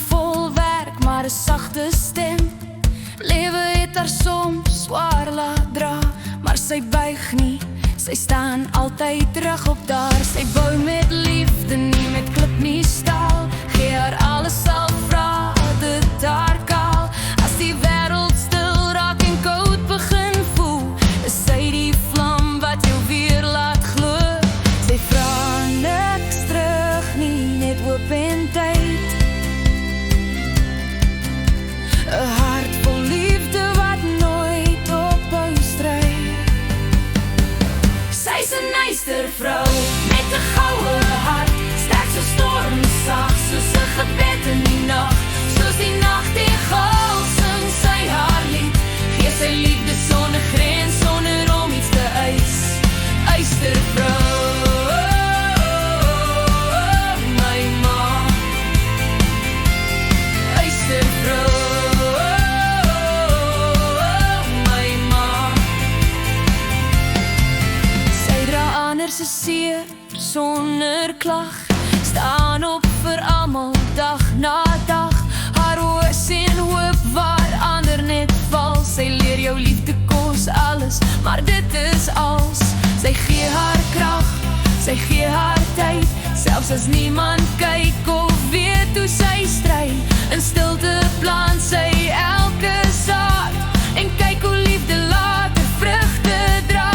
vol werk, maar 'n sagte stem. Lewe het haar soms swaar laat dra, maar sy buig nie, sy staan altyd terug op daar. Sy bou met liefde, nie met klip nie staal. Gee haar alles, sal vra dit haar kaal. As die wêreld stil raak en koud begin voel, is sy die vlam wat jou weer laat glo. Sy vra niks terug nie, net hoop en tyd. 'n hart vol liefde wat nooit ophou stry. Sy's 'n nystervrou met 'n goue hart, sterk so stormsag, soos 'n gebed in die nag. Soos die nagtegaal sing sy haar lied, gee sy liefde sonder grens, sonder om iets te eis. Ystervrou, my ma. Ystervrou, se seer sonder klag, staan op vir almal dag na dag. Haar oë sien hoop waar ander net val. Sy leer jou liefde kos alles, maar dit is als. Sy gee haar krag, sy gee haar tyd, selfs as niemand kyk of weet hoe sy stry. In stilte plant sy elke saad en kyk hoe liefde later vrugte dra.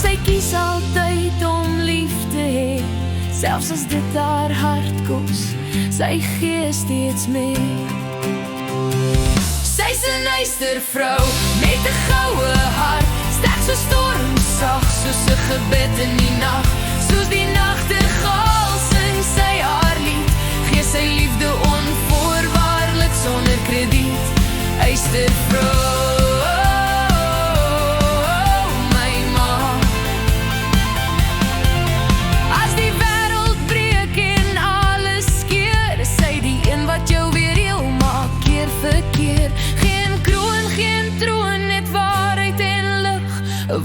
Sy kies altyd om lief te hê, selfs as dit haar hart kos, sy gee steeds meer. Sy's 'n nystervrou met 'n goue hart, sterk so stormsag, soos 'n gebed in die nag. Soos die nagtegaal sing sy haar lied, gee sy liefde onvoorwaardelik sonder krediet. Ystervrou,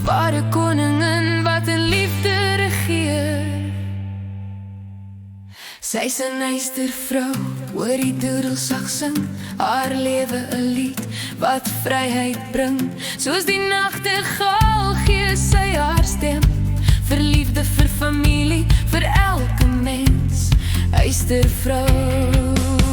ware koningin wat in liefde regeer. Sy's 'n nystervrou, hoor die doedelzag sing, haar lewe 'n lied wat vryheid bring. Soos die nagtegaal gee sy haar stem, vir liefde, vir familie, vir elke mens. Ystervrou.